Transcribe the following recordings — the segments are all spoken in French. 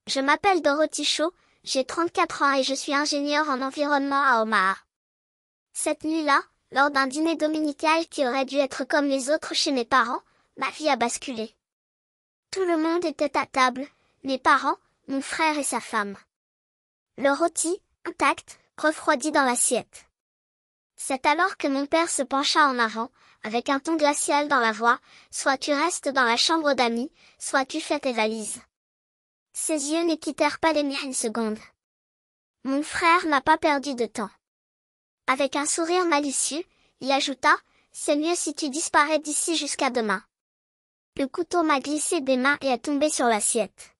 Je m'appelle Dorothy Shaw, j'ai 34 ans et je suis ingénieure en environnement à Omaha. Cette nuit-là, lors d'un dîner dominical qui aurait dû être comme les autres chez mes parents, ma vie a basculé. Tout le monde était à table, mes parents, mon frère et sa femme. Le rôti, intact, refroidi dans l'assiette. C'est alors que mon père se pencha en avant, avec un ton glacial dans la voix, soit tu restes dans la chambre d'amis, soit tu fais tes valises. Ses yeux ne quittèrent pas les miens une seconde. Mon frère n'a pas perdu de temps. Avec un sourire malicieux, il ajouta, c'est mieux si tu disparais d'ici jusqu'à demain. Le couteau m'a glissé des mains et est tombé sur l'assiette.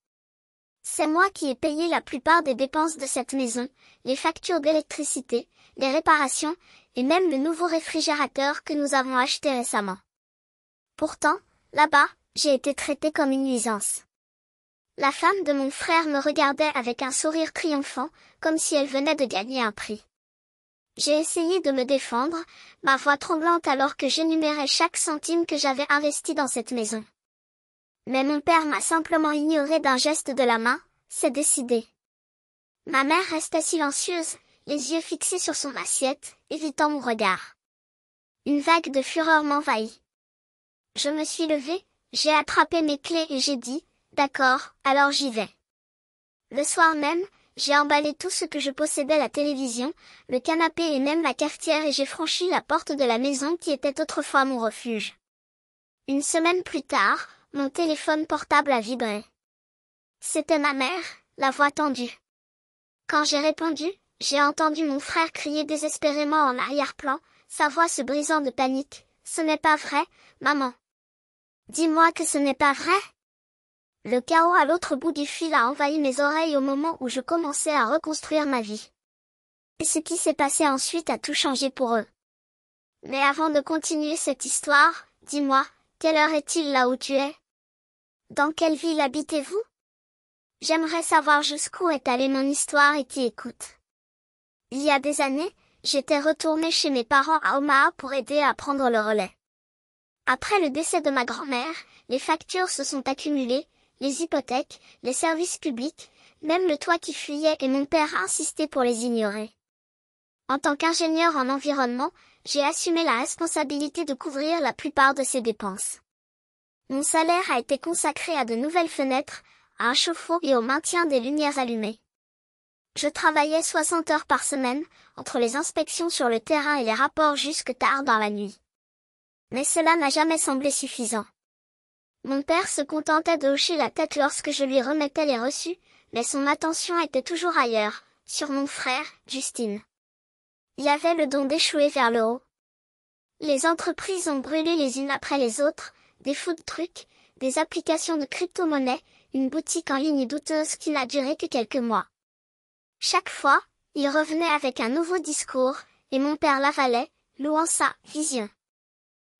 C'est moi qui ai payé la plupart des dépenses de cette maison, les factures d'électricité, les réparations, et même le nouveau réfrigérateur que nous avons acheté récemment. Pourtant, là-bas, j'ai été traitée comme une nuisance. La femme de mon frère me regardait avec un sourire triomphant, comme si elle venait de gagner un prix. J'ai essayé de me défendre, ma voix tremblante alors que j'énumérais chaque centime que j'avais investi dans cette maison. Mais mon père m'a simplement ignoré d'un geste de la main, c'est décidé. Ma mère restait silencieuse, les yeux fixés sur son assiette, évitant mon regard. Une vague de fureur m'envahit. Je me suis levée, j'ai attrapé mes clés et j'ai dit, d'accord, alors j'y vais. Le soir même, j'ai emballé tout ce que je possédais, la télévision, le canapé et même la cafetière, et j'ai franchi la porte de la maison qui était autrefois mon refuge. Une semaine plus tard, mon téléphone portable a vibré. C'était ma mère, la voix tendue. Quand j'ai répondu, j'ai entendu mon frère crier désespérément en arrière-plan, sa voix se brisant de panique. Ce n'est pas vrai, maman. Dis-moi que ce n'est pas vrai. Le chaos à l'autre bout du fil a envahi mes oreilles au moment où je commençais à reconstruire ma vie. Et ce qui s'est passé ensuite a tout changé pour eux. Mais avant de continuer cette histoire, dis-moi, quelle heure est-il là où tu es? Dans quelle ville habitez-vous? J'aimerais savoir jusqu'où est allée mon histoire et qui écoute. Il y a des années, j'étais retournée chez mes parents à Omaha pour aider à prendre le relais. Après le décès de ma grand-mère, les factures se sont accumulées, les hypothèques, les services publics, même le toit qui fuyait, et mon père a insisté pour les ignorer. En tant qu'ingénieur en environnement, j'ai assumé la responsabilité de couvrir la plupart de ces dépenses. Mon salaire a été consacré à de nouvelles fenêtres, à un chauffe-eau et au maintien des lumières allumées. Je travaillais 60 heures par semaine, entre les inspections sur le terrain et les rapports jusque tard dans la nuit. Mais cela n'a jamais semblé suffisant. Mon père se contentait de hocher la tête lorsque je lui remettais les reçus, mais son attention était toujours ailleurs, sur mon frère, Justine. Il y avait le don d'échouer vers le haut. Les entreprises ont brûlé les unes après les autres, des food trucks, des applications de crypto-monnaie, une boutique en ligne douteuse qui n'a duré que quelques mois. Chaque fois, il revenait avec un nouveau discours, et mon père l'avalait, louant sa vision.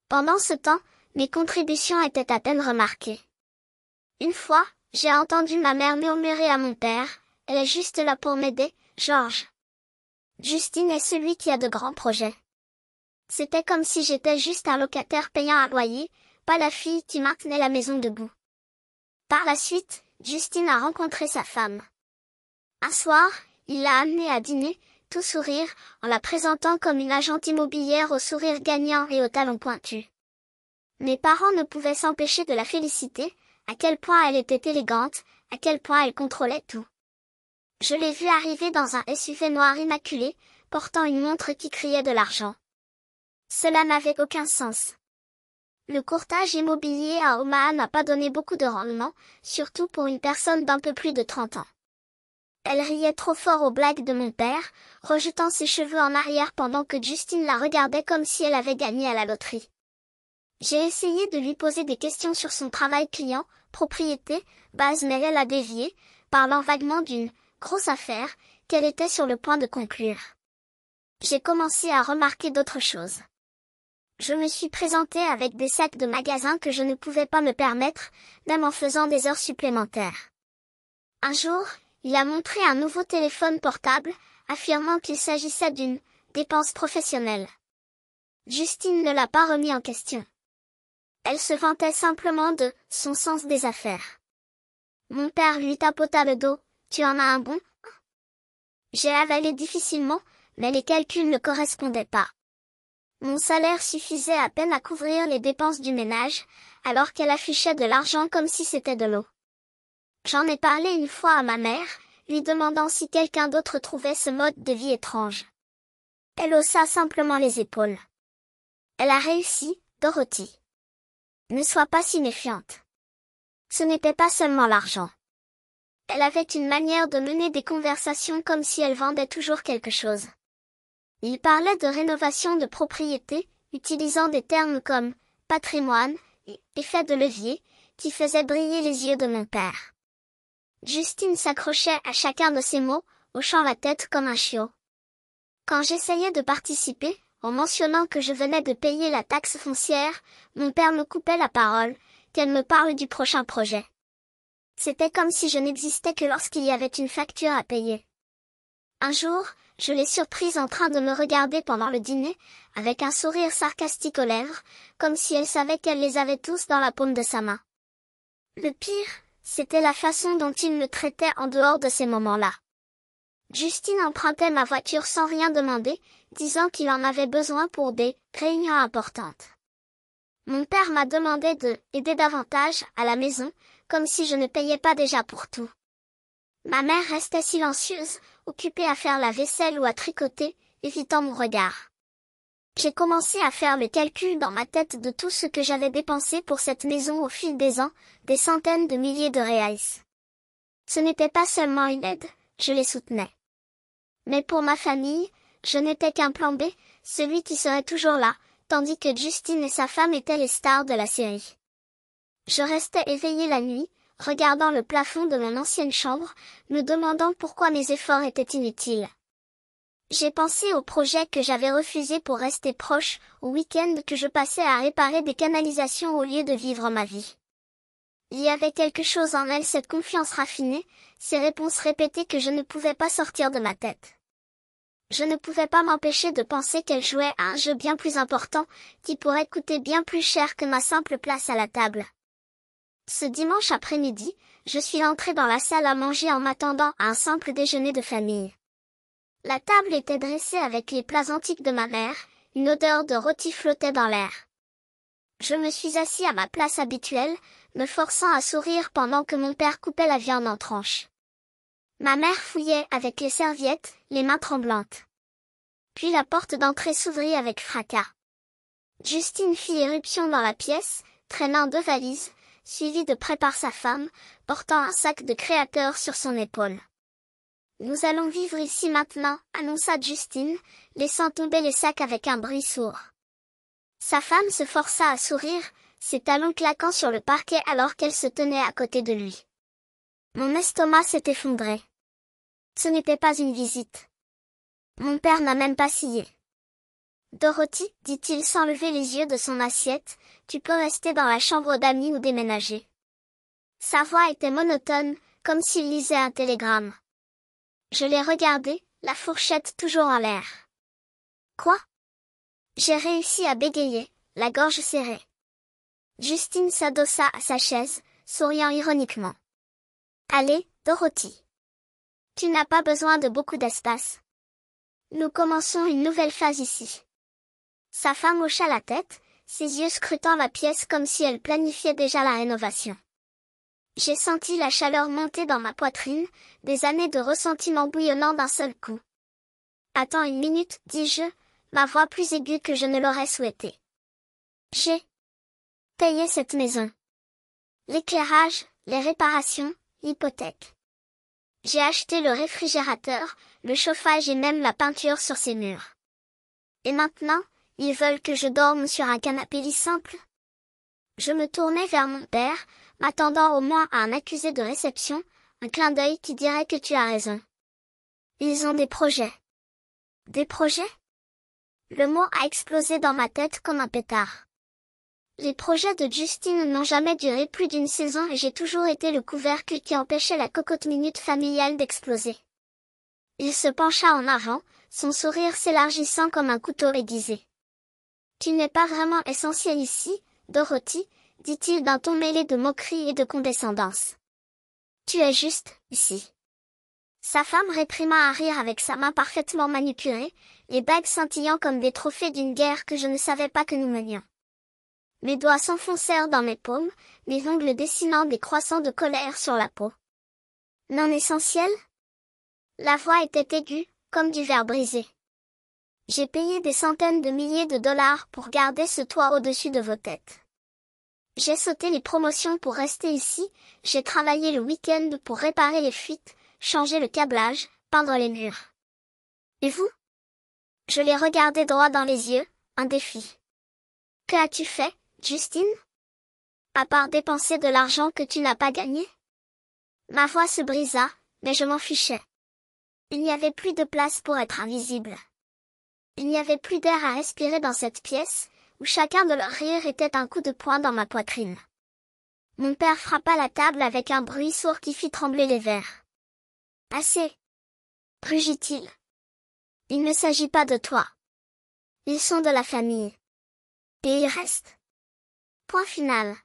Pendant ce temps, mes contributions étaient à peine remarquées. Une fois, j'ai entendu ma mère murmurer à mon père, elle est juste là pour m'aider, George. Justine est celui qui a de grands projets. C'était comme si j'étais juste un locataire payant un loyer, pas la fille qui maintenait la maison debout. Par la suite, Justine a rencontré sa femme. Un soir, il l'a amenée à dîner, tout sourire, en la présentant comme une agente immobilière au sourire gagnant et aux talons pointus. Mes parents ne pouvaient s'empêcher de la féliciter, à quel point elle était élégante, à quel point elle contrôlait tout. Je l'ai vue arriver dans un SUV noir immaculé, portant une montre qui criait de l'argent. Cela n'avait aucun sens. Le courtage immobilier à Omaha n'a pas donné beaucoup de rendement, surtout pour une personne d'un peu plus de 30 ans. Elle riait trop fort aux blagues de mon père, rejetant ses cheveux en arrière pendant que Justine la regardait comme si elle avait gagné à la loterie. J'ai essayé de lui poser des questions sur son travail client, propriété, base, mais elle a dévié, parlant vaguement d'une grosse affaire qu'elle était sur le point de conclure. J'ai commencé à remarquer d'autres choses. Je me suis présentée avec des sacs de magasin que je ne pouvais pas me permettre, même en faisant des heures supplémentaires. Un jour, il a montré un nouveau téléphone portable, affirmant qu'il s'agissait d'une dépense professionnelle. Justine ne l'a pas remis en question. Elle se vantait simplement de son sens des affaires. Mon père lui tapota le dos. Tu en as un bon? J'ai avalé difficilement, mais les calculs ne correspondaient pas. Mon salaire suffisait à peine à couvrir les dépenses du ménage, alors qu'elle affichait de l'argent comme si c'était de l'eau. J'en ai parlé une fois à ma mère, lui demandant si quelqu'un d'autre trouvait ce mode de vie étrange. Elle haussa simplement les épaules. Elle a réussi, Dorothy. Ne sois pas si méfiante. Ce n'était pas seulement l'argent. Elle avait une manière de mener des conversations comme si elle vendait toujours quelque chose. Il parlait de rénovation de propriété, utilisant des termes comme patrimoine et effet de levier, qui faisaient briller les yeux de mon père. Justine s'accrochait à chacun de ces mots, hochant la tête comme un chiot. Quand j'essayais de participer, en mentionnant que je venais de payer la taxe foncière, mon père me coupait la parole, qu'elle me parle du prochain projet. C'était comme si je n'existais que lorsqu'il y avait une facture à payer. Un jour, je l'ai surprise en train de me regarder pendant le dîner, avec un sourire sarcastique aux lèvres, comme si elle savait qu'elle les avait tous dans la paume de sa main. Le pire, c'était la façon dont il me traitait en dehors de ces moments-là. Justine empruntait ma voiture sans rien demander, disant qu'il en avait besoin pour des réunions importantes. Mon père m'a demandé de aider davantage à la maison, comme si je ne payais pas déjà pour tout. Ma mère restait silencieuse, occupée à faire la vaisselle ou à tricoter, évitant mon regard. J'ai commencé à faire le calcul dans ma tête de tout ce que j'avais dépensé pour cette maison au fil des ans, des centaines de milliers de reals. Ce n'était pas seulement une aide, je les soutenais. Mais pour ma famille, je n'étais qu'un plan B, celui qui serait toujours là, tandis que Justine et sa femme étaient les stars de la série. Je restais éveillée la nuit, regardant le plafond de mon ancienne chambre, me demandant pourquoi mes efforts étaient inutiles. J'ai pensé au projet que j'avais refusé pour rester proche, au week-end que je passais à réparer des canalisations au lieu de vivre ma vie. Il y avait quelque chose en elle, cette confiance raffinée, ces réponses répétées que je ne pouvais pas sortir de ma tête. Je ne pouvais pas m'empêcher de penser qu'elle jouait à un jeu bien plus important, qui pourrait coûter bien plus cher que ma simple place à la table. Ce dimanche après-midi, je suis entrée dans la salle à manger en m'attendant à un simple déjeuner de famille. La table était dressée avec les plats antiques de ma mère, une odeur de rôti flottait dans l'air. Je me suis assis à ma place habituelle, me forçant à sourire pendant que mon père coupait la viande en tranches. Ma mère fouillait avec les serviettes, les mains tremblantes. Puis la porte d'entrée s'ouvrit avec fracas. Justine fit éruption dans la pièce, traînant 2 valises, suivies de près par sa femme, portant un sac de créateur sur son épaule. « Nous allons vivre ici maintenant, » annonça Justine, laissant tomber les sacs avec un bruit sourd. Sa femme se força à sourire, ses talons claquant sur le parquet alors qu'elle se tenait à côté de lui. Mon estomac s'est effondré. Ce n'était pas une visite. Mon père n'a même pas scié. « Dorothy, dit-il sans lever les yeux de son assiette, tu peux rester dans la chambre d'amis ou déménager. » Sa voix était monotone, comme s'il lisait un télégramme. Je l'ai regardé, la fourchette toujours en l'air. Quoi? J'ai réussi à bégayer, la gorge serrée. Justine s'adossa à sa chaise, souriant ironiquement. Allez, Dorothy. Tu n'as pas besoin de beaucoup d'espace. Nous commençons une nouvelle phase ici. Sa femme hocha la tête, ses yeux scrutant la pièce comme si elle planifiait déjà la rénovation. J'ai senti la chaleur monter dans ma poitrine, des années de ressentiment bouillonnant d'un seul coup. Attends une minute, dis-je, ma voix plus aiguë que je ne l'aurais souhaité. J'ai payé cette maison. L'éclairage, les réparations, l'hypothèque. J'ai acheté le réfrigérateur, le chauffage et même la peinture sur ces murs. Et maintenant, ils veulent que je dorme sur un canapé lit simple? Je me tournai vers mon père, m'attendant au moins à un accusé de réception, un clin d'œil qui dirait que tu as raison. Ils ont des projets. Des projets? Le mot a explosé dans ma tête comme un pétard. Les projets de Justine n'ont jamais duré plus d'une saison et j'ai toujours été le couvercle qui empêchait la cocotte minute familiale d'exploser. Il se pencha en avant, son sourire s'élargissant comme un couteau aiguisé. Tu n'es pas vraiment essentiel ici, Dorothy, dit-il d'un ton mêlé de moquerie et de condescendance. Tu es juste, ici. Sa femme réprima un rire avec sa main parfaitement manucurée, les bagues scintillant comme des trophées d'une guerre que je ne savais pas que nous menions. Mes doigts s'enfoncèrent dans mes paumes, mes ongles dessinant des croissants de colère sur la peau. Non essentiel? La voix était aiguë, comme du verre brisé. J'ai payé des centaines de milliers de dollars pour garder ce toit au-dessus de vos têtes. J'ai sauté les promotions pour rester ici, j'ai travaillé le week-end pour réparer les fuites, changer le câblage, peindre les murs. Et vous? Je l'ai regardé droit dans les yeux, un défi. Que as-tu fait, Justine? À part dépenser de l'argent que tu n'as pas gagné? Ma voix se brisa, mais je m'en fichais. Il n'y avait plus de place pour être invisible. Il n'y avait plus d'air à respirer dans cette pièce, où chacun de leurs rires était un coup de poing dans ma poitrine. Mon père frappa la table avec un bruit sourd qui fit trembler les verres. Assez, rugit-il. Il ne s'agit pas de toi. Ils sont de la famille. Et ils restent. Point final.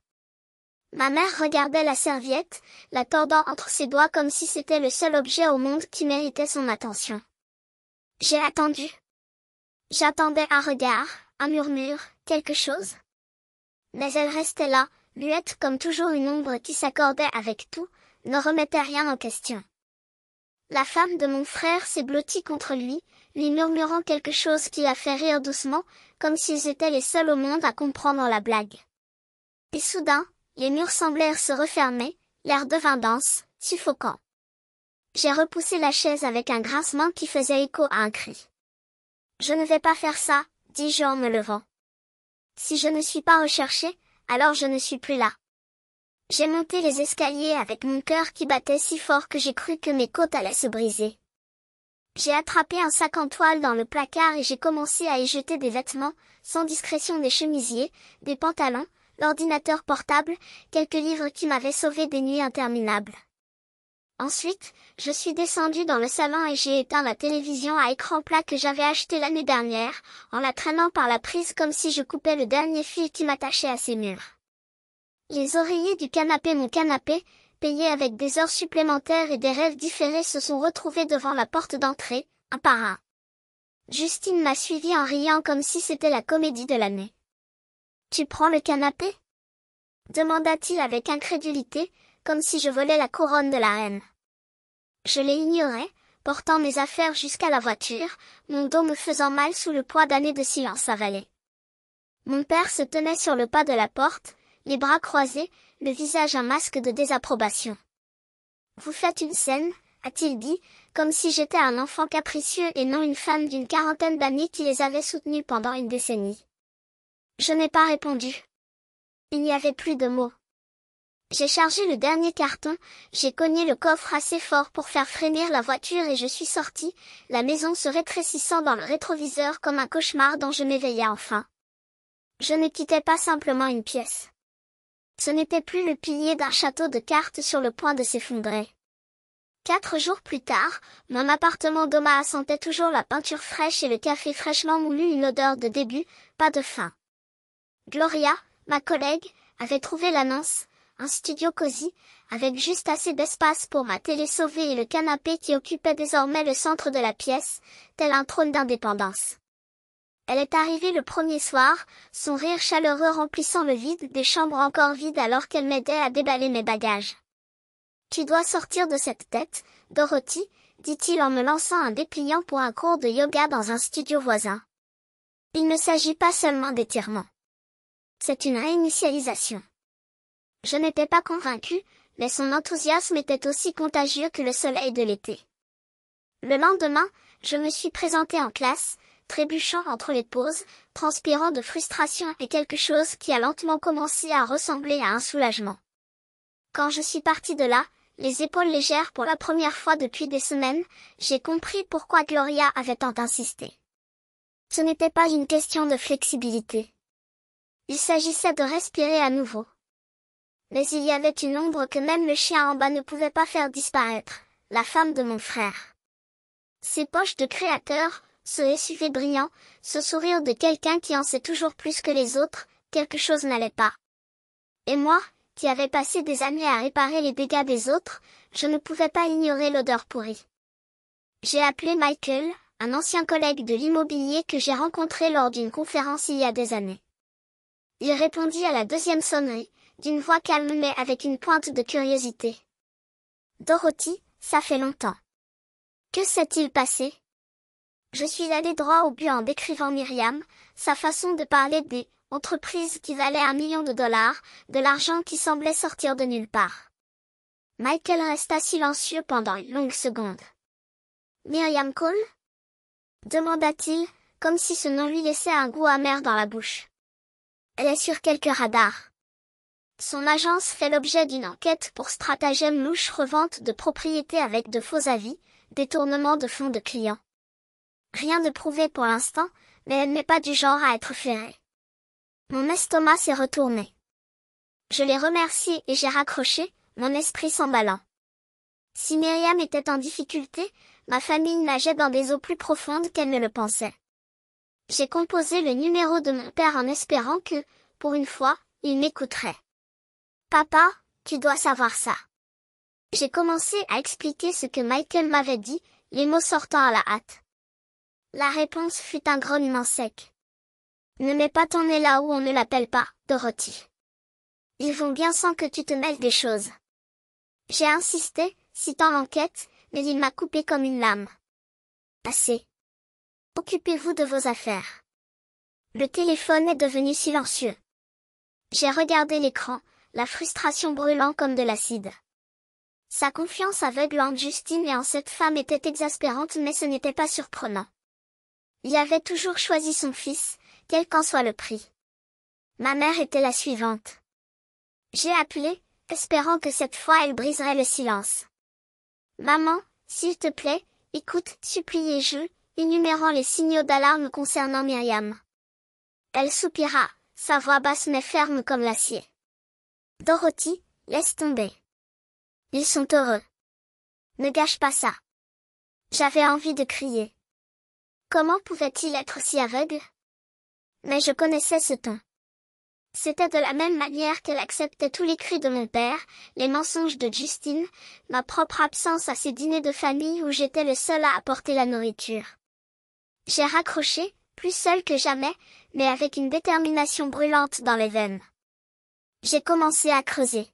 Ma mère regardait la serviette, la tordant entre ses doigts comme si c'était le seul objet au monde qui méritait son attention. J'ai attendu. J'attendais un regard, un murmure, quelque chose. Mais elle restait là, muette comme toujours une ombre qui s'accordait avec tout, ne remettait rien en question. La femme de mon frère s'est blottie contre lui murmurant quelque chose qui la fait rire doucement, comme s'ils étaient les seuls au monde à comprendre la blague. Et soudain, les murs semblèrent se refermer, l'air devint dense, suffocant. J'ai repoussé la chaise avec un grincement qui faisait écho à un cri. Je ne vais pas faire ça, dis-je en me levant. Si je ne suis pas recherchée, alors je ne suis plus là. J'ai monté les escaliers avec mon cœur qui battait si fort que j'ai cru que mes côtes allaient se briser. J'ai attrapé un sac en toile dans le placard et j'ai commencé à y jeter des vêtements, sans discrétion des chemisiers, des pantalons, l'ordinateur portable, quelques livres qui m'avaient sauvé des nuits interminables. Ensuite, je suis descendue dans le salon et j'ai éteint la télévision à écran plat que j'avais achetée l'année dernière, en la traînant par la prise comme si je coupais le dernier fil qui m'attachait à ces murs. Les oreillers du canapé, mon canapé, payés avec des heures supplémentaires et des rêves différés, se sont retrouvés devant la porte d'entrée, un par un. Justine m'a suivi en riant comme si c'était la comédie de l'année. « Tu prends le canapé ?» demanda-t-il avec incrédulité, comme si je volais la couronne de la reine. Je l'ai ignoré, portant mes affaires jusqu'à la voiture, mon dos me faisant mal sous le poids d'années de silence avalé. Mon père se tenait sur le pas de la porte, les bras croisés, le visage un masque de désapprobation. « Vous faites une scène ?» a-t-il dit, comme si j'étais un enfant capricieux et non une femme d'une quarantaine d'années qui les avait soutenus pendant une décennie. Je n'ai pas répondu. Il n'y avait plus de mots. J'ai chargé le dernier carton, j'ai cogné le coffre assez fort pour faire frémir la voiture et je suis sortie, la maison se rétrécissant dans le rétroviseur comme un cauchemar dont je m'éveillais enfin. Je ne quittais pas simplement une pièce. Ce n'était plus le pilier d'un château de cartes sur le point de s'effondrer. 4 jours plus tard, mon appartement d'Omaha sentait toujours la peinture fraîche et le café fraîchement moulu, une odeur de début, pas de fin. Gloria, ma collègue, avait trouvé l'annonce, un studio cosy, avec juste assez d'espace pour ma télé sauvée et le canapé qui occupait désormais le centre de la pièce, tel un trône d'indépendance. Elle est arrivée le premier soir, son rire chaleureux remplissant le vide des chambres encore vides alors qu'elle m'aidait à déballer mes bagages. « Tu dois sortir de cette tête, Dorothy, » dit-il en me lançant un dépliant pour un cours de yoga dans un studio voisin. Il ne s'agit pas seulement d'étirements. C'est une réinitialisation. Je n'étais pas convaincue, mais son enthousiasme était aussi contagieux que le soleil de l'été. Le lendemain, je me suis présentée en classe, trébuchant entre les pauses, transpirant de frustration et quelque chose qui a lentement commencé à ressembler à un soulagement. Quand je suis partie de là, les épaules légères pour la première fois depuis des semaines, j'ai compris pourquoi Gloria avait tant insisté. Ce n'était pas une question de flexibilité. Il s'agissait de respirer à nouveau. Mais il y avait une ombre que même le chien en bas ne pouvait pas faire disparaître, la femme de mon frère. Ses poches de créateur, ce SUV brillant, ce sourire de quelqu'un qui en sait toujours plus que les autres, quelque chose n'allait pas. Et moi, qui avais passé des années à réparer les dégâts des autres, je ne pouvais pas ignorer l'odeur pourrie. J'ai appelé Michael, un ancien collègue de l'immobilier que j'ai rencontré lors d'une conférence il y a des années. Il répondit à la deuxième sonnerie, d'une voix calme mais avec une pointe de curiosité. Dorothy, ça fait longtemps. Que s'est-il passé? Je suis allé droit au but en décrivant Myriam, sa façon de parler des entreprises qui valaient $1 million, de l'argent qui semblait sortir de nulle part. Michael resta silencieux pendant une longue seconde. Myriam Cole? Demanda-t-il, comme si ce nom lui laissait un goût amer dans la bouche. Elle est sur quelques radars. Son agence fait l'objet d'une enquête pour stratagème louche, revente de propriétés avec de faux avis, détournement de fonds de clients. Rien de prouvé pour l'instant, mais elle n'est pas du genre à être flairée. Mon estomac s'est retourné. Je l'ai remercié et j'ai raccroché, mon esprit s'emballant. Si Myriam était en difficulté, ma famille nageait dans des eaux plus profondes qu'elle ne le pensait. J'ai composé le numéro de mon père en espérant que, pour une fois, il m'écouterait. Papa, tu dois savoir ça. J'ai commencé à expliquer ce que Michael m'avait dit, les mots sortant à la hâte. La réponse fut un grognement sec. Ne mets pas ton nez là où on ne l'appelle pas, Dorothy. Ils vont bien sans que tu te mêles des choses. J'ai insisté, citant l'enquête, mais il m'a coupé comme une lame. Assez. Occupez-vous de vos affaires. Le téléphone est devenu silencieux. J'ai regardé l'écran, la frustration brûlant comme de l'acide. Sa confiance aveugle en Justine et en cette femme était exaspérante, mais ce n'était pas surprenant. Il avait toujours choisi son fils, quel qu'en soit le prix. Ma mère était la suivante. J'ai appelé, espérant que cette fois elle briserait le silence. Maman, s'il te plaît, écoute, suppliai-je, énumérant les signaux d'alarme concernant Myriam. Elle soupira, sa voix basse mais ferme comme l'acier. Dorothy, laisse tomber. Ils sont heureux. Ne gâche pas ça. J'avais envie de crier. Comment pouvait-il être si aveugle? Mais je connaissais ce ton. C'était de la même manière qu'elle acceptait tous les cris de mon père, les mensonges de Justine, ma propre absence à ces dîners de famille où j'étais le seul à apporter la nourriture. J'ai raccroché, plus seul que jamais, mais avec une détermination brûlante dans les veines. J'ai commencé à creuser.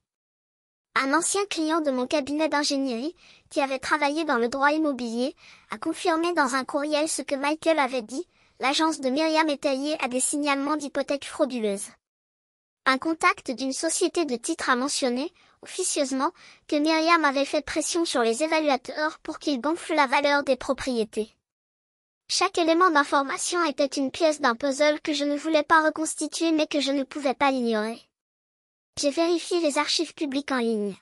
Un ancien client de mon cabinet d'ingénierie, qui avait travaillé dans le droit immobilier, a confirmé dans un courriel ce que Michael avait dit, l'agence de Myriam était liée à des signalements d'hypothèques frauduleuses. Un contact d'une société de titres a mentionné, officieusement, que Myriam avait fait pression sur les évaluateurs pour qu'ils gonflent la valeur des propriétés. Chaque élément d'information était une pièce d'un puzzle que je ne voulais pas reconstituer mais que je ne pouvais pas ignorer. J'ai vérifié les archives publiques en ligne.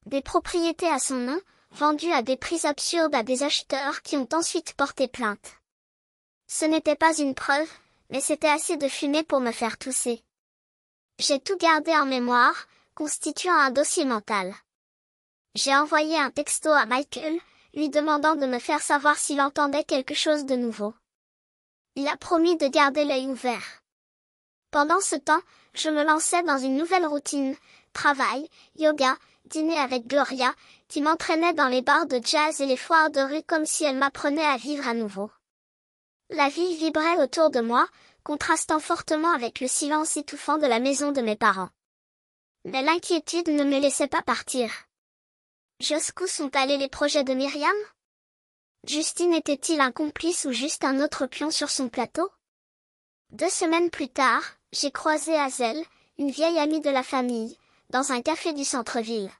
Des propriétés à son nom, vendues à des prix absurdes à des acheteurs qui ont ensuite porté plainte. Ce n'était pas une preuve, mais c'était assez de fumée pour me faire tousser. J'ai tout gardé en mémoire, constituant un dossier mental. J'ai envoyé un texto à Michael, lui demandant de me faire savoir s'il entendait quelque chose de nouveau. Il a promis de garder l'œil ouvert. Pendant ce temps, je me lançais dans une nouvelle routine, travail, yoga, dîner avec Gloria, qui m'entraînait dans les bars de jazz et les foires de rue comme si elle m'apprenait à vivre à nouveau. La vie vibrait autour de moi, contrastant fortement avec le silence étouffant de la maison de mes parents. Mais l'inquiétude ne me laissait pas partir. Jusqu'où sont allés les projets de Myriam? Justine était-il un complice ou juste un autre pion sur son plateau? 2 semaines plus tard, j'ai croisé Hazel, une vieille amie de la famille, dans un café du centre-ville.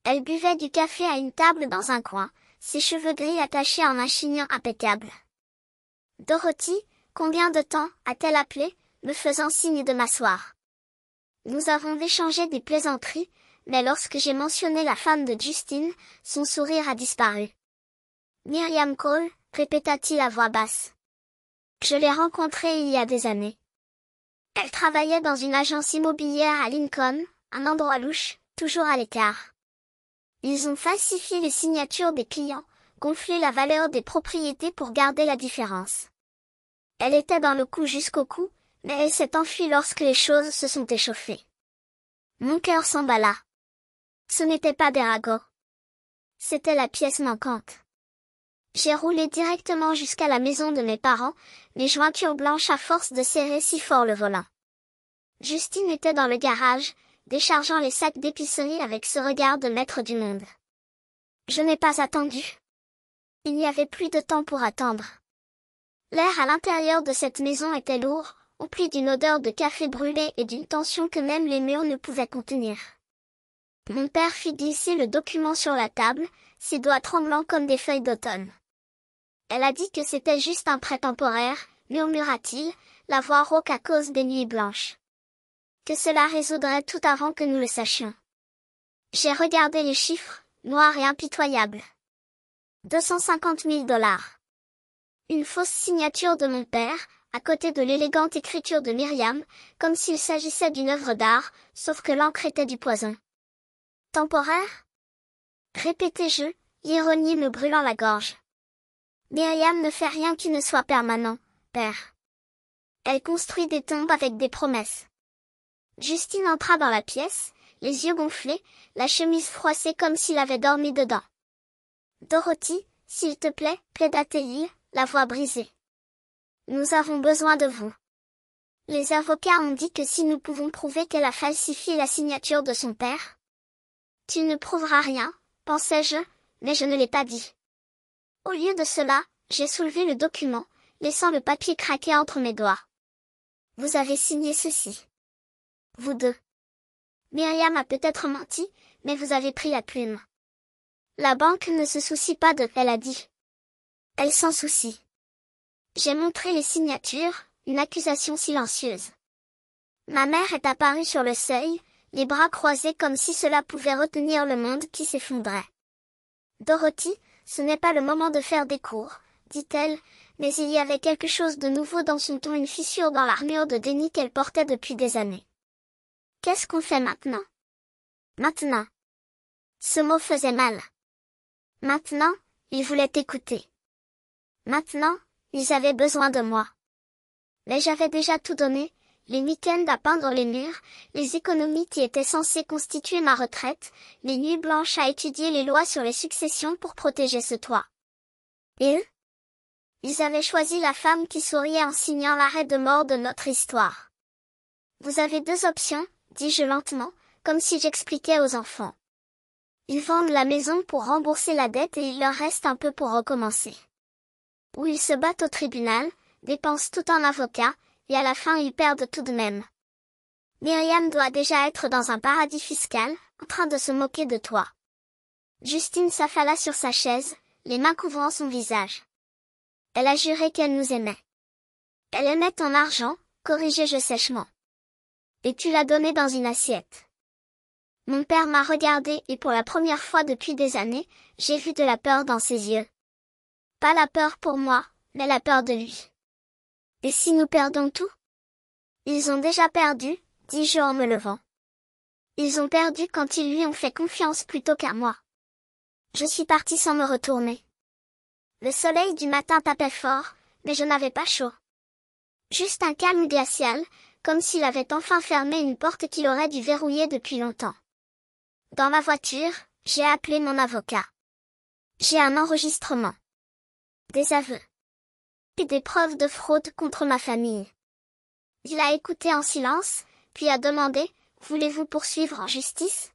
Elle buvait du café à une table dans un coin, ses cheveux gris attachés en un chignon impeccable. Dorothy, combien de temps, a-t-elle appelé, me faisant signe de m'asseoir. Nous avons échangé des plaisanteries, mais lorsque j'ai mentionné la femme de Justine, son sourire a disparu. Myriam Cole, répéta-t-il à voix basse. Je l'ai rencontrée il y a des années. Elle travaillait dans une agence immobilière à Lincoln, un endroit louche, toujours à l'écart. Ils ont falsifié les signatures des clients, gonflé la valeur des propriétés pour garder la différence. Elle était dans le coup jusqu'au cou, mais elle s'est enfuie lorsque les choses se sont échauffées. Mon cœur s'emballa. Ce n'était pas des ragots. C'était la pièce manquante. J'ai roulé directement jusqu'à la maison de mes parents, mes jointures blanches à force de serrer si fort le volant. Justine était dans le garage, déchargeant les sacs d'épicerie avec ce regard de maître du monde. Je n'ai pas attendu. Il n'y avait plus de temps pour attendre. L'air à l'intérieur de cette maison était lourd, empli d'une odeur de café brûlé et d'une tension que même les murs ne pouvaient contenir. Mon père fit glisser le document sur la table, ses doigts tremblants comme des feuilles d'automne. Elle a dit que c'était juste un prêt temporaire, murmura-t-il, la voix rauque à cause des nuits blanches. Que cela résoudrait tout avant que nous le sachions. J'ai regardé les chiffres, noirs et impitoyables. 250 000 $. Une fausse signature de mon père, à côté de l'élégante écriture de Myriam, comme s'il s'agissait d'une œuvre d'art, sauf que l'encre était du poison. Temporaire? Répétai-je, l'ironie me brûlant la gorge. Myriam ne fait rien qui ne soit permanent, père. Elle construit des tombes avec des promesses. Justine entra dans la pièce, les yeux gonflés, la chemise froissée comme s'il avait dormi dedans. Dorothy, s'il te plaît, plaida-t-elle, la voix brisée. Nous avons besoin de vous. Les avocats ont dit que si nous pouvons prouver qu'elle a falsifié la signature de son père. Tu ne prouveras rien, pensais-je, mais je ne l'ai pas dit. Au lieu de cela, j'ai soulevé le document, laissant le papier craquer entre mes doigts. Vous avez signé ceci. Vous deux. Myriam a peut-être menti, mais vous avez pris la plume. La banque ne se soucie pas de, elle a dit. Elle s'en soucie. J'ai montré les signatures, une accusation silencieuse. Ma mère est apparue sur le seuil, les bras croisés comme si cela pouvait retenir le monde qui s'effondrait. Dorothy, ce n'est pas le moment de faire des cours, dit-elle, mais il y avait quelque chose de nouveau dans son ton, une fissure dans l'armure de déni qu'elle portait depuis des années. Qu'est-ce qu'on fait maintenant? Maintenant. Ce mot faisait mal. Maintenant, ils voulaient écouter. Maintenant, ils avaient besoin de moi. Mais j'avais déjà tout donné, les week-ends à peindre les murs, les économies qui étaient censées constituer ma retraite, les nuits blanches à étudier les lois sur les successions pour protéger ce toit. Et eux? Ils avaient choisi la femme qui souriait en signant l'arrêt de mort de notre histoire. Vous avez deux options, dis-je lentement, comme si j'expliquais aux enfants. Ils vendent la maison pour rembourser la dette et il leur reste un peu pour recommencer. Ou ils se battent au tribunal, dépensent tout en avocat, et à la fin ils perdent tout de même. Myriam doit déjà être dans un paradis fiscal, en train de se moquer de toi. Justine s'affala sur sa chaise, les mains couvrant son visage. Elle a juré qu'elle nous aimait. Elle aimait ton argent, corrigeai-je sèchement. Et tu l'as donné dans une assiette. Mon père m'a regardé et pour la première fois depuis des années, j'ai vu de la peur dans ses yeux. Pas la peur pour moi, mais la peur de lui. Et si nous perdons tout? Ils ont déjà perdu, dis-je en me levant. Ils ont perdu quand ils lui ont fait confiance plutôt qu'à moi. Je suis partie sans me retourner. Le soleil du matin tapait fort, mais je n'avais pas chaud. Juste un calme glacial, comme s'il avait enfin fermé une porte qu'il aurait dû verrouiller depuis longtemps. Dans ma voiture, j'ai appelé mon avocat. J'ai un enregistrement. Des aveux. Puis des preuves de fraude contre ma famille. Il a écouté en silence, puis a demandé, voulez-vous poursuivre en justice?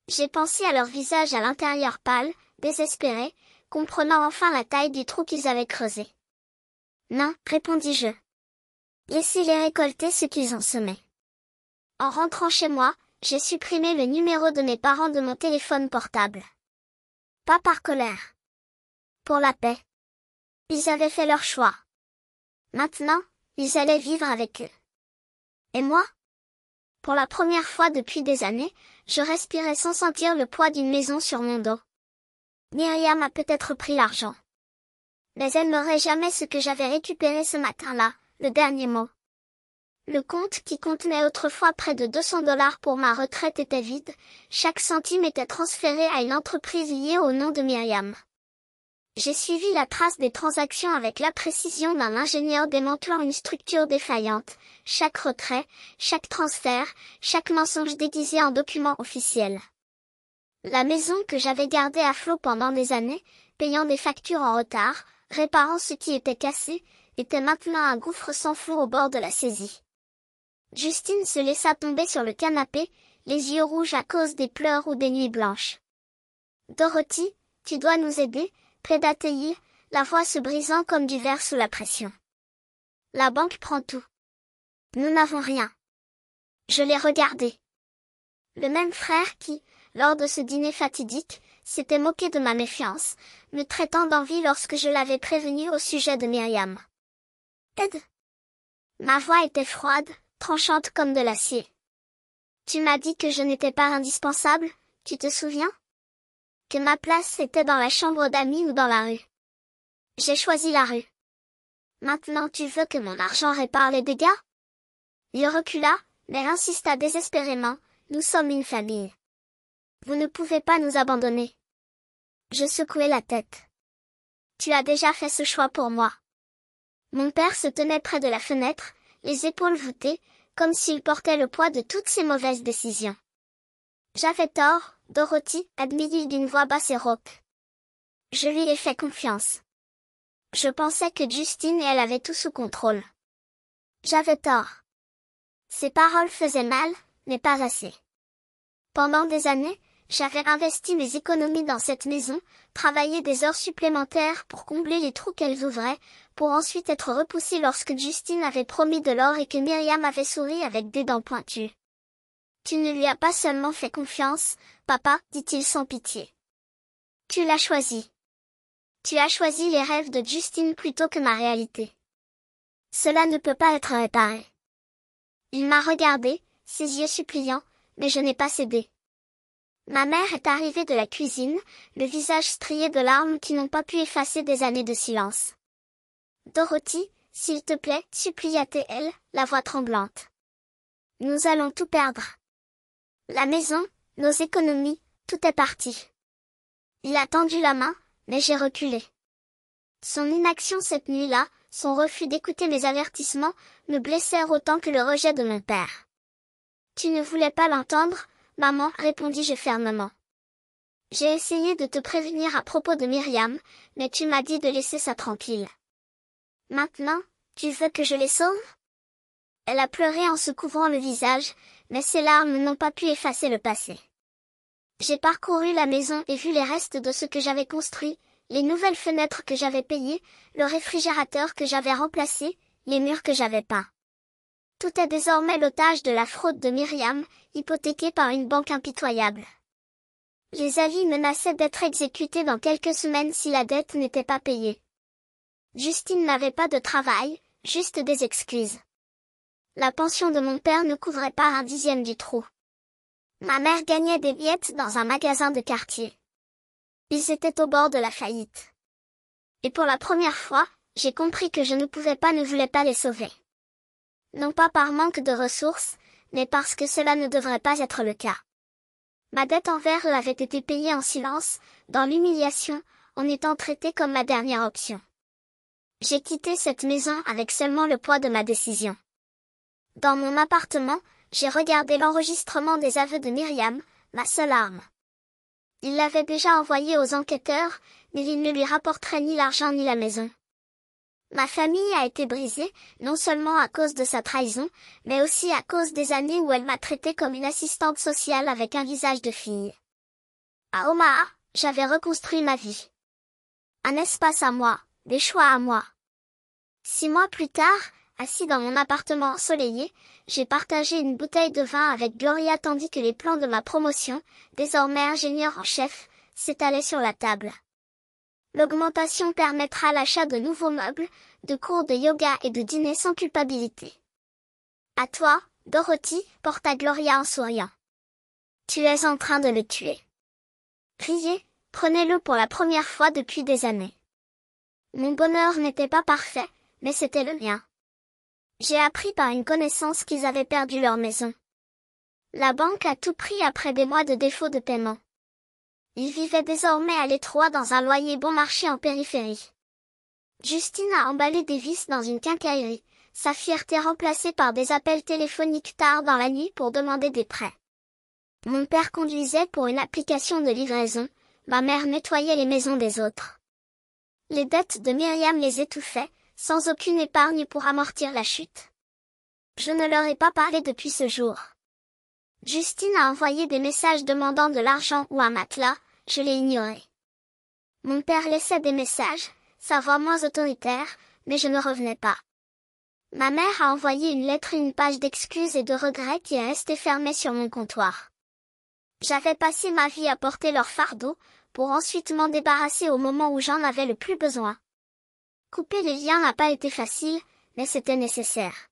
J'ai pensé à leur visage à l'intérieur pâle, désespéré, comprenant enfin la taille du trou qu'ils avaient creusé. Non, répondis-je. Laissez-les récolter ce qu'ils ont semé. En rentrant chez moi, j'ai supprimé le numéro de mes parents de mon téléphone portable. Pas par colère. Pour la paix. Ils avaient fait leur choix. Maintenant, ils allaient vivre avec eux. Et moi? Pour la première fois depuis des années, je respirais sans sentir le poids d'une maison sur mon dos. Myriam a peut-être pris l'argent. Mais elle n'aurait jamais ce que j'avais récupéré ce matin-là, le dernier mot. Le compte qui contenait autrefois près de 200 $ pour ma retraite était vide, chaque centime était transféré à une entreprise liée au nom de Myriam. J'ai suivi la trace des transactions avec la précision d'un ingénieur démantelant une structure défaillante, chaque retrait, chaque transfert, chaque mensonge déguisé en document officiel. La maison que j'avais gardée à flot pendant des années, payant des factures en retard, réparant ce qui était cassé, était maintenant un gouffre sans fond au bord de la saisie. Justine se laissa tomber sur le canapé, les yeux rouges à cause des pleurs ou des nuits blanches. Dorothy, tu dois nous aider, plaida Théi, la voix se brisant comme du verre sous la pression. La banque prend tout. Nous n'avons rien. Je l'ai regardé. Le même frère qui, lors de ce dîner fatidique, s'était moqué de ma méfiance, me traitant d'envie lorsque je l'avais prévenu au sujet de Myriam. Aide. Ma voix était froide, tranchante comme de l'acier. Tu m'as dit que je n'étais pas indispensable, tu te souviens? Que ma place était dans la chambre d'amis ou dans la rue. J'ai choisi la rue. Maintenant tu veux que mon argent répare les dégâts? Il recula, mais insista désespérément, nous sommes une famille. Vous ne pouvez pas nous abandonner. Je secouai la tête. Tu as déjà fait ce choix pour moi. Mon père se tenait près de la fenêtre, les épaules voûtées, comme s'il portait le poids de toutes ses mauvaises décisions. J'avais tort, Dorothy, admit-il d'une voix basse et rauque. Je lui ai fait confiance. Je pensais que Justine et elle avaient tout sous contrôle. J'avais tort. Ces paroles faisaient mal, mais pas assez. Pendant des années, j'avais investi mes économies dans cette maison, travaillé des heures supplémentaires pour combler les trous qu'elles ouvraient, pour ensuite être repoussé lorsque Justine avait promis de l'or et que Myriam avait souri avec des dents pointues. Tu ne lui as pas seulement fait confiance, papa, dit-il sans pitié. Tu l'as choisi. Tu as choisi les rêves de Justine plutôt que ma réalité. Cela ne peut pas être réparé. Il m'a regardé, ses yeux suppliants, mais je n'ai pas cédé. Ma mère est arrivée de la cuisine, le visage strié de larmes qui n'ont pas pu effacer des années de silence. Dorothy, s'il te plaît, supplia-t-elle, la voix tremblante. Nous allons tout perdre. La maison, nos économies, tout est parti. Il a tendu la main, mais j'ai reculé. Son inaction cette nuit-là, son refus d'écouter mes avertissements, me blessèrent autant que le rejet de mon père. Tu ne voulais pas l'entendre, maman, répondis-je fermement. J'ai essayé de te prévenir à propos de Myriam, mais tu m'as dit de laisser ça tranquille. Maintenant, tu veux que je les sauve? Elle a pleuré en se couvrant le visage, mais ses larmes n'ont pas pu effacer le passé. J'ai parcouru la maison et vu les restes de ce que j'avais construit, les nouvelles fenêtres que j'avais payées, le réfrigérateur que j'avais remplacé, les murs que j'avais peints. Tout est désormais l'otage de la fraude de Myriam, hypothéquée par une banque impitoyable. Les avis menaçaient d'être exécutés dans quelques semaines si la dette n'était pas payée. Justine n'avait pas de travail, juste des excuses. La pension de mon père ne couvrait pas un dixième du trou. Ma mère gagnait des miettes dans un magasin de quartier. Ils étaient au bord de la faillite. Et pour la première fois, j'ai compris que je ne voulais pas les sauver. Non pas par manque de ressources, mais parce que cela ne devrait pas être le cas. Ma dette envers eux avait été payée en silence, dans l'humiliation, en étant traitée comme ma dernière option. J'ai quitté cette maison avec seulement le poids de ma décision. Dans mon appartement, j'ai regardé l'enregistrement des aveux de Myriam, ma seule arme. Il l'avait déjà envoyé aux enquêteurs, mais il ne lui rapporterait ni l'argent ni la maison. Ma famille a été brisée, non seulement à cause de sa trahison, mais aussi à cause des années où elle m'a traitée comme une assistante sociale avec un visage de fille. À Omaha, j'avais reconstruit ma vie. Un espace à moi, des choix à moi. 6 mois plus tard, assis dans mon appartement ensoleillé, j'ai partagé une bouteille de vin avec Gloria tandis que les plans de ma promotion, désormais ingénieur en chef, s'étalaient sur la table. L'augmentation permettra l'achat de nouveaux meubles, de cours de yoga et de dîners sans culpabilité. À toi, Dorothy, porta Gloria en souriant. Tu es en train de le tuer. Riez, prenez-le pour la première fois depuis des années. Mon bonheur n'était pas parfait, mais c'était le mien. J'ai appris par une connaissance qu'ils avaient perdu leur maison. La banque a tout pris après des mois de défaut de paiement. Ils vivaient désormais à l'étroit dans un loyer bon marché en périphérie. Justine a emballé des vis dans une quincaillerie, sa fierté remplacée par des appels téléphoniques tard dans la nuit pour demander des prêts. Mon père conduisait pour une application de livraison, ma mère nettoyait les maisons des autres. Les dettes de Myriam les étouffaient, sans aucune épargne pour amortir la chute. Je ne leur ai pas parlé depuis ce jour. Justine a envoyé des messages demandant de l'argent ou un matelas, je l'ai ignoré. Mon père laissait des messages, sa voix moins autoritaire, mais je ne revenais pas. Ma mère a envoyé une lettre et une page d'excuses et de regrets qui est restée fermée sur mon comptoir. J'avais passé ma vie à porter leur fardeau, pour ensuite m'en débarrasser au moment où j'en avais le plus besoin. Couper les liens n'a pas été facile, mais c'était nécessaire.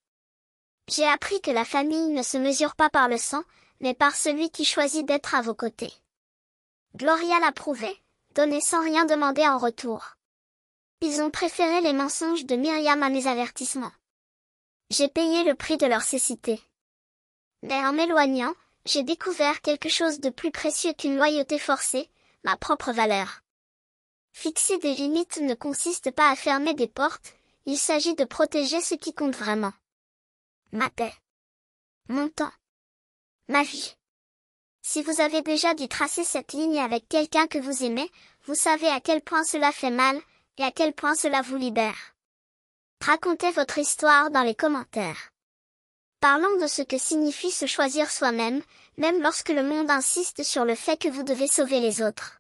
J'ai appris que la famille ne se mesure pas par le sang, mais par celui qui choisit d'être à vos côtés. Gloria l'a prouvé, donner sans rien demander en retour. Ils ont préféré les mensonges de Myriam à mes avertissements. J'ai payé le prix de leur cécité. Mais en m'éloignant, j'ai découvert quelque chose de plus précieux qu'une loyauté forcée, ma propre valeur. Fixer des limites ne consiste pas à fermer des portes, il s'agit de protéger ce qui compte vraiment. Ma paix. Mon temps. Ma vie. Si vous avez déjà dû tracer cette ligne avec quelqu'un que vous aimez, vous savez à quel point cela fait mal, et à quel point cela vous libère. Racontez votre histoire dans les commentaires. Parlons de ce que signifie se choisir soi-même, même lorsque le monde insiste sur le fait que vous devez sauver les autres.